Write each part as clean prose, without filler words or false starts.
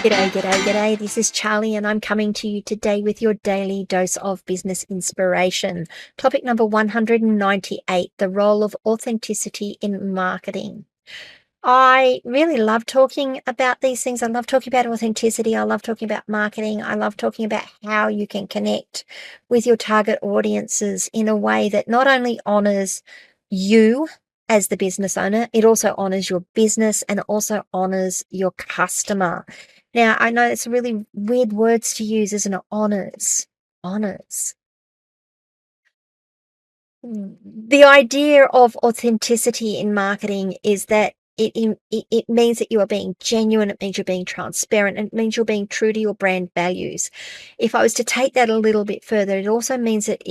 G'day, g'day, g'day. This is Charlie, and I'm coming to you today with your daily dose of business inspiration. Topic number 198, the role of authenticity in marketing. I really love talking about these things. I love talking about authenticity. I love talking about marketing. I love talking about how you can connect with your target audiences in a way that not only honors you as the business owner, it also honors your business and it also honors your customer. Now, I know it's really weird words to use, isn't it? Honors. Honors. The idea of authenticity in marketing is that it means that you are being genuine, it means you're being transparent, and it means you're being true to your brand values. If I was to take that a little bit further, it also means that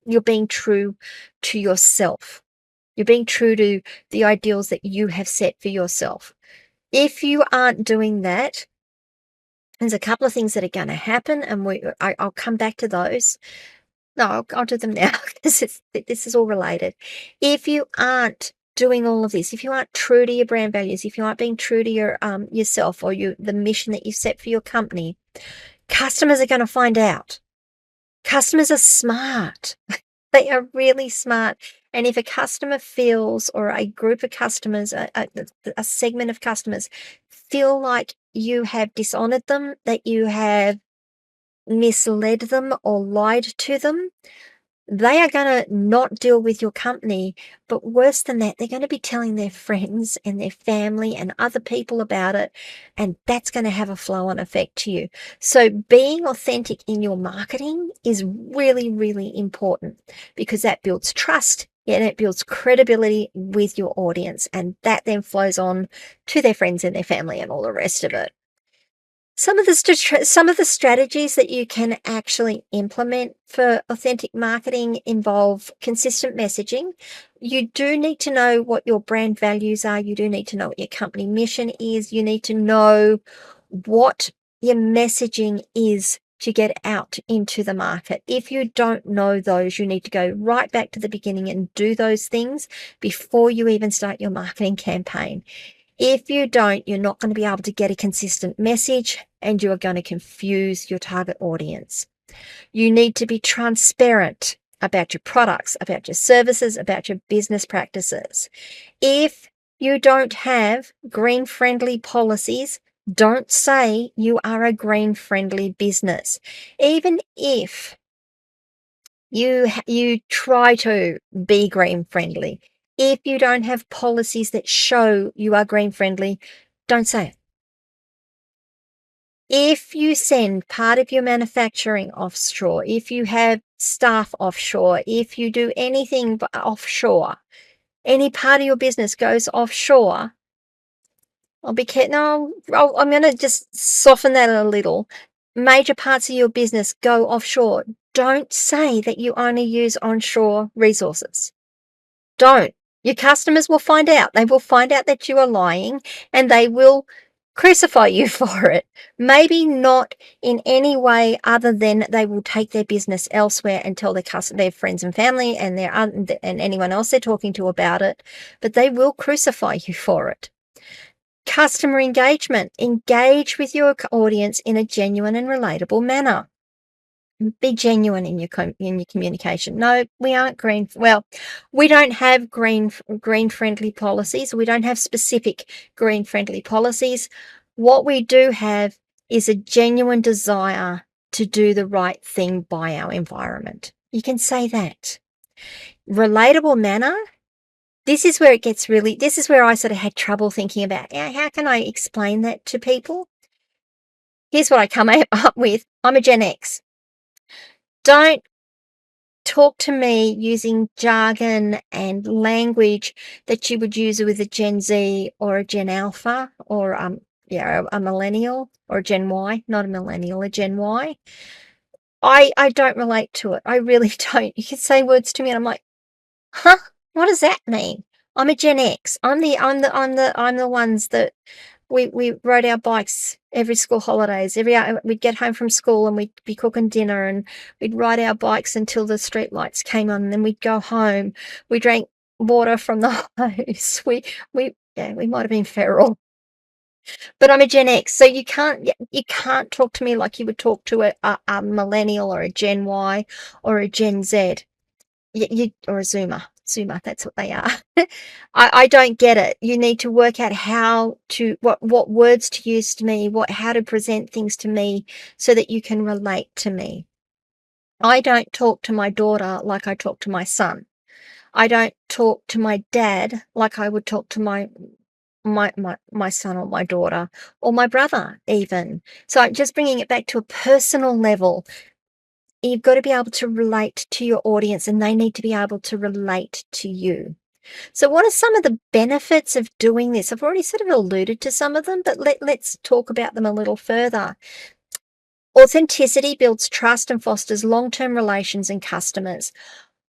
you're being true to yourself. You're being true to the ideals that you have set for yourself. If you aren't doing that, there's a couple of things that are going to happen, and I'll come back to those. No, I'll do them now because this is all related. If you aren't doing all of this, if you aren't true to your brand values, if you aren't being true to your yourself or the mission that you set for your company, customers are going to find out. Customers are smart. They are really smart. And if a customer feels, or a group of customers, a segment of customers feel like you have dishonored them, that you have misled them or lied to them, they are going to not deal with your company. But worse than that, they're going to be telling their friends and their family and other people about it. And that's going to have a flow on effect to you. So being authentic in your marketing is really, really important because that builds trust and it builds credibility with your audience. And that then flows on to their friends and their family and all the rest of it. Some of the strategies that you can actually implement for authentic marketing involve consistent messaging. You do need to know what your brand values are. You do need to know what your company mission is. You need to know what your messaging is to get out into the market. If you don't know those, you need to go right back to the beginning and do those things before you even start your marketing campaign. If you don't, you're not going to be able to get a consistent message and you are going to confuse your target audience. You need to be transparent about your products, about your services, about your business practices. If you don't have green-friendly policies, don't say you are a green-friendly business. Even if you try to be green-friendly, if you don't have policies that show you are green friendly, don't say it. If you send part of your manufacturing offshore, if you have staff offshore, if you do anything offshore, any part of your business goes offshore, I'm going to just soften that a little. Major parts of your business go offshore. Don't say that you only use onshore resources. Don't. Your customers will find out. They will find out that you are lying and they will crucify you for it. Maybe not in any way other than they will take their business elsewhere and tell their friends and family and anyone else they're talking to about it, but they will crucify you for it. Customer engagement. Engage with your audience in a genuine and relatable manner. Be genuine in your communication. No, we aren't green. Well, we don't have green friendly policies. We don't have specific green friendly policies. What we do have is a genuine desire to do the right thing by our environment. You can say that. Relatable manner. This is where I sort of had trouble thinking about, how can I explain that to people? Here's what I come up with. I'm a Gen X. Don't talk to me using jargon and language that you would use with a Gen Z or a Gen Alpha or a millennial or a Gen Y, not a millennial, a Gen Y. I don't relate to it. I really don't. You can say words to me and I'm like, huh? What does that mean? I'm a Gen X. I'm the ones that we rode our bikes every school holidays. We'd get home from school and we'd be cooking dinner and we'd ride our bikes until the street lights came on. And then we'd go home. We drank water from the hose. We might have been feral. But I'm a Gen X, so you can't talk to me like you would talk to a millennial or a Gen Y or a Gen Z. Or a Zoomer, that's what they are. I don't get it. You need to work out how to what words to use to me, how to present things to me so that you can relate to me. I don't talk to my daughter like I talk to my son. I don't talk to my dad like I would talk to my son or my daughter or my brother even. So just bringing it back to a personal level, you've got to be able to relate to your audience and they need to be able to relate to you. So what are some of the benefits of doing this? I've already sort of alluded to some of them, but let's talk about them a little further. Authenticity builds trust and fosters long-term relations and customers.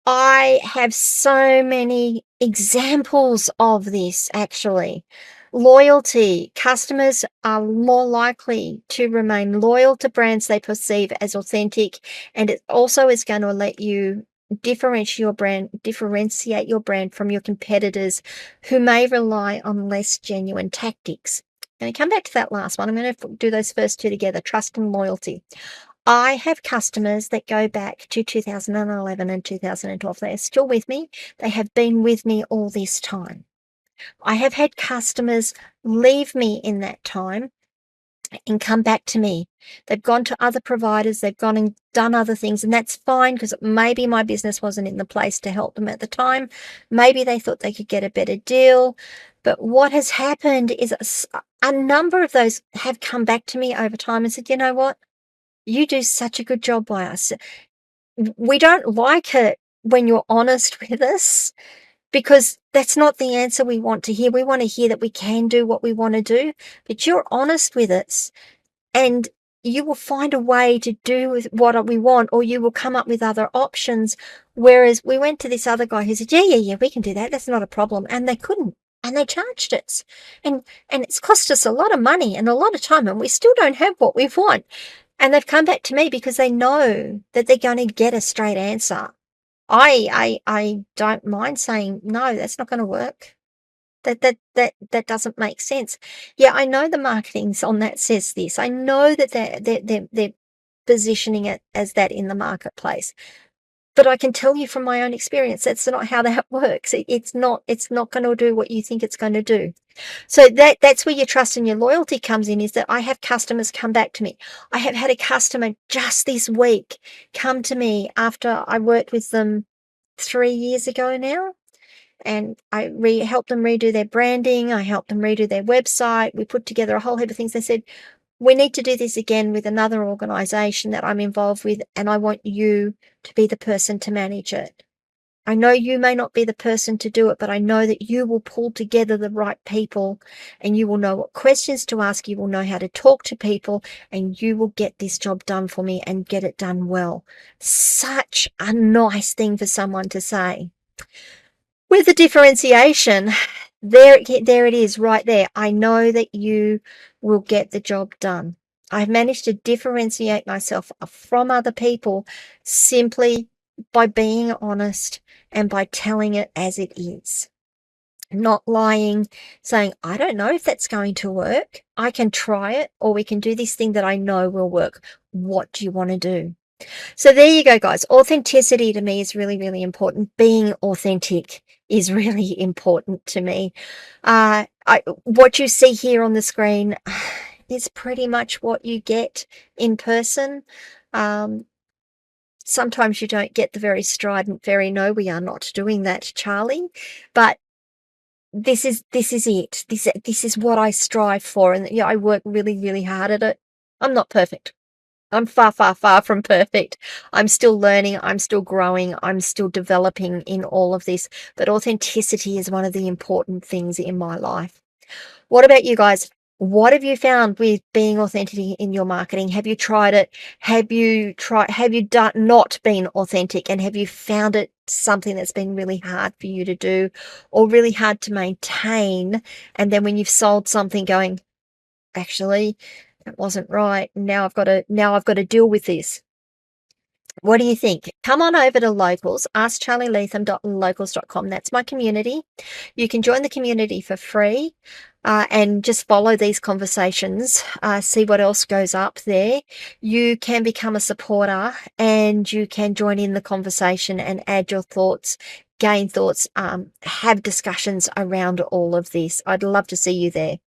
I have so many examples of this actually. Loyalty. Customers are more likely to remain loyal to brands they perceive as authentic, and it also is going to let you differentiate your brand from your competitors who may rely on less genuine tactics. I'm going to come back to that last one. I'm going to do those first two together, trust and loyalty. I have customers that go back to 2011 and 2012. They are still with me. They have been with me all this time. I have had customers leave me in that time and come back to me. They've gone to other providers, they've gone and done other things, and that's fine because maybe my business wasn't in the place to help them at the time. Maybe they thought they could get a better deal. But what has happened is a number of those have come back to me over time and said, you know what? You do such a good job by us. We don't like it when you're honest with us because that's not the answer we want to hear. We want to hear that we can do what we want to do, but you're honest with us and you will find a way to do with what we want, or you will come up with other options. Whereas we went to this other guy who said, yeah, we can do that. That's not a problem. And they couldn't. And they charged us. And it's cost us a lot of money and a lot of time, and we still don't have what we want. And they've come back to me because they know that they're going to get a straight answer. I don't mind saying, no, that's not going to work. That doesn't make sense. Yeah, I know the marketing's on that says this. I know that they're positioning it as that in the marketplace. But I can tell you from my own experience, that's not how that works. It's not going to do what you think it's going to do. So that's where your trust and your loyalty comes in, is that I have customers come back to me. I have had a customer just this week come to me after I worked with them 3 years ago now, and I helped them redo their branding. I helped them redo their website. We put together a whole heap of things. They said, we need to do this again with another organization that I'm involved with, and I want you to be the person to manage it. I know you may not be the person to do it, but I know that you will pull together the right people and you will know what questions to ask. You will know how to talk to people and you will get this job done for me and get it done well. Such a nice thing for someone to say. With the differentiation, there it is right there. I know that you will get the job done. I've managed to differentiate myself from other people simply by being honest and by telling it as it is. Not lying, saying, I don't know if that's going to work. I can try it, or we can do this thing that I know will work. What do you want to do? So there you go, guys. Authenticity to me is really, really important. Being authentic is really important to me. What you see here on the screen is pretty much what you get in person. Sometimes you don't get the very strident, very no, we are not doing that, Charlie. But this is it. This is what I strive for, and yeah, I work really, really hard at it. I'm not perfect. I'm far, far, far from perfect. I'm still learning. I'm still growing. I'm still developing in all of this. But authenticity is one of the important things in my life. What about you guys? What have you found with being authentic in your marketing? Have you tried it? Have you not been authentic, and have you found it something that's been really hard for you to do or really hard to maintain? And then when you've sold something going, actually, that wasn't right. Now I've got to deal with this. What do you think? Come on over to Locals, askcharlieleatham.locals.com. That's my community. You can join the community for free. and just follow these conversations, see what else goes up there. You can become a supporter and you can join in the conversation and add your thoughts, gain thoughts, have discussions around all of this. I'd love to see you there.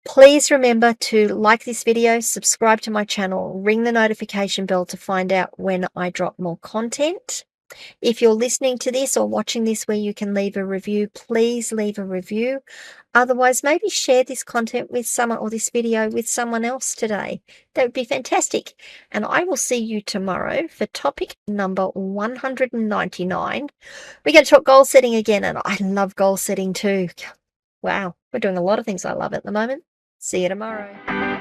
Please remember to like this video, subscribe to my channel, ring the notification bell to find out when I drop more content. If you're listening to this or watching this where you can leave a review, please leave a review. Otherwise, maybe share this content with someone or this video with someone else today. That would be fantastic. And I will see you tomorrow for topic number 199. We're going to talk goal setting again, and I love goal setting too. Wow, we're doing a lot of things I love at the moment. See you tomorrow.